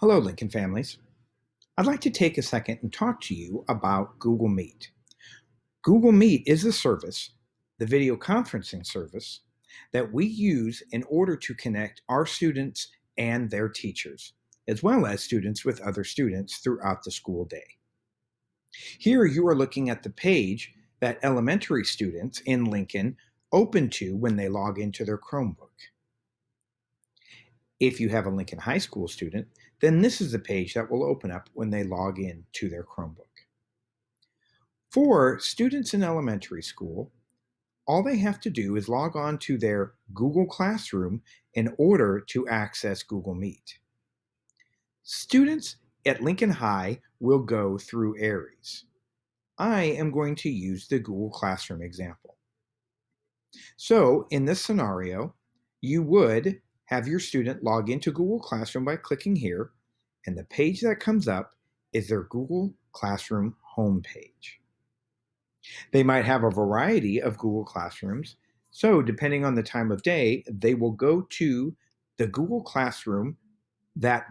Hello, Lincoln families. I'd like to take a second and talk to you about Google Meet. Google Meet is a service, the video conferencing service, that we use in order to connect our students and their teachers, as well as students with other students throughout the school day. Here you are looking at the page that elementary students in Lincoln open to when they log into their Chromebook. If you have a Lincoln High School student, then this is the page that will open up when they log in to their Chromebook. For students in elementary school, all they have to do is log on to their Google Classroom in order to access Google Meet. Students at Lincoln High will go through Aries. I am going to use the Google Classroom example. So in this scenario, you would have your student log into Google Classroom by clicking here, and the page that comes up is their Google Classroom homepage. They might have a variety of Google Classrooms, so depending on the time of day, they will go to the Google Classroom that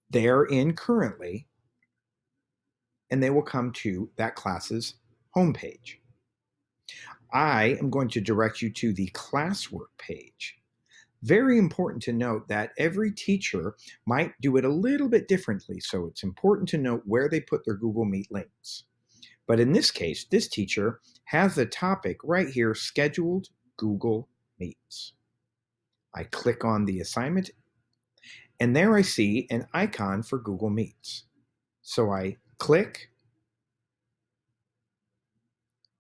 they're in currently, and they will come to that class's homepage. I am going to direct you to the classwork page. Very important to note that every teacher might do it a little bit differently, so it's important to note where they put their Google Meet links. But in this case, this teacher has the topic right here, Scheduled Google Meets. I click on the assignment, and there I see an icon for Google Meets. So I click,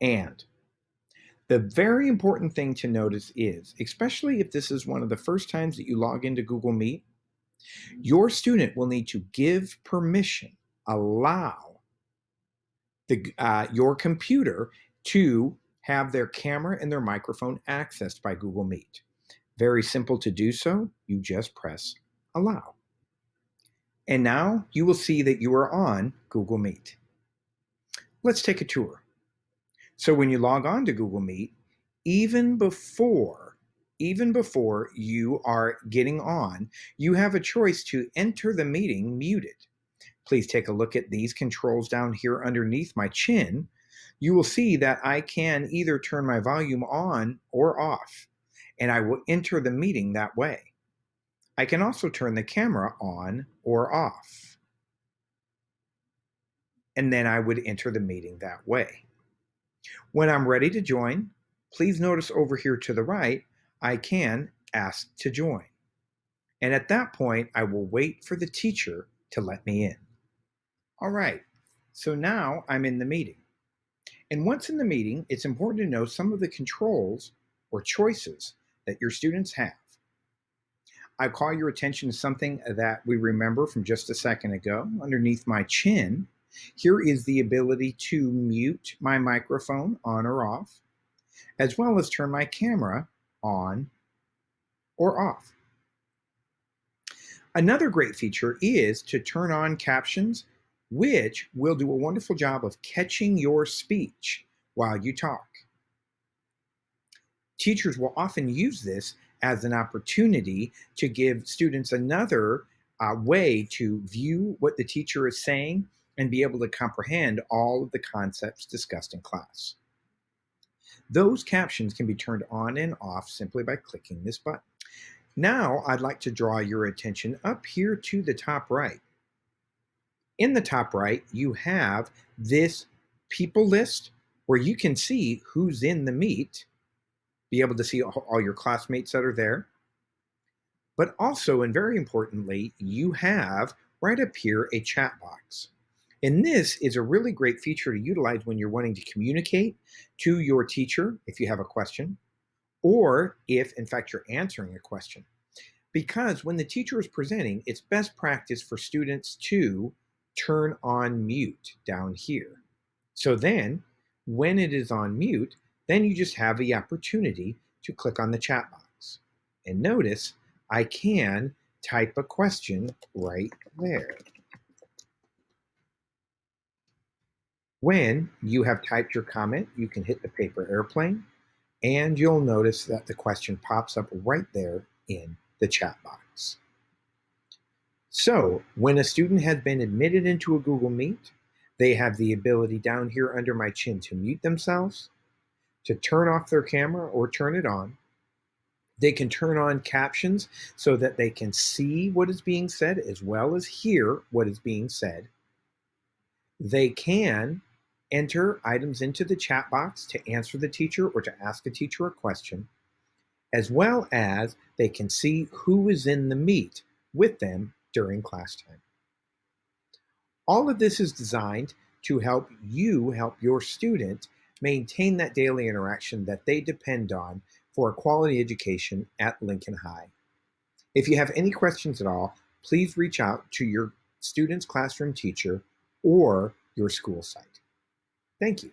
and the very important thing to notice is, especially if this is one of the first times that you log into Google Meet, your student will need to give permission, allow your computer to have their camera and their microphone accessed by Google Meet. Very simple to do so. You just press allow. And now you will see that you are on Google Meet. Let's take a tour. So when you log on to Google Meet, even before you are getting on, you have a choice to enter the meeting muted. Please take a look at these controls down here underneath my chin. You will see that I can either turn my volume on or off, and I will enter the meeting that way. I can also turn the camera on or off, and then I would enter the meeting that way. When I'm ready to join, please notice over here to the right, I can ask to join. And at that point, I will wait for the teacher to let me in. All right, so now I'm in the meeting. And once in the meeting, it's important to know some of the controls or choices that your students have. I call your attention to something that we remember from just a second ago. Underneath my chin, here is the ability to mute my microphone on or off, as well as turn my camera on or off. Another great feature is to turn on captions, which will do a wonderful job of catching your speech while you talk. Teachers will often use this as an opportunity to give students another way to view what the teacher is saying and be able to comprehend all of the concepts discussed in class. Those captions can be turned on and off simply by clicking this button. Now I'd like to draw your attention up here to the top right. In the top right, you have this people list where you can see who's in the meet, be able to see all your classmates that are there. But also, and very importantly, you have right up here a chat box. And this is a really great feature to utilize when you're wanting to communicate to your teacher if you have a question, or if, in fact, you're answering a question. Because when the teacher is presenting, it's best practice for students to turn on mute down here. So then, when it is on mute, then you just have the opportunity to click on the chat box. And notice, I can type a question right there. When you have typed your comment, you can hit the paper airplane, and you'll notice that the question pops up right there in the chat box. So when a student has been admitted into a Google Meet, they have the ability down here under my chin to mute themselves, to turn off their camera or turn it on. They can turn on captions so that they can see what is being said as well as hear what is being said. They can enter items into the chat box to answer the teacher or to ask the teacher a question, as well as they can see who is in the meet with them during class time. All of this is designed to help you help your student maintain that daily interaction that they depend on for a quality education at Lincoln High. If you have any questions at all, please reach out to your student's classroom teacher or your school site. Thank you.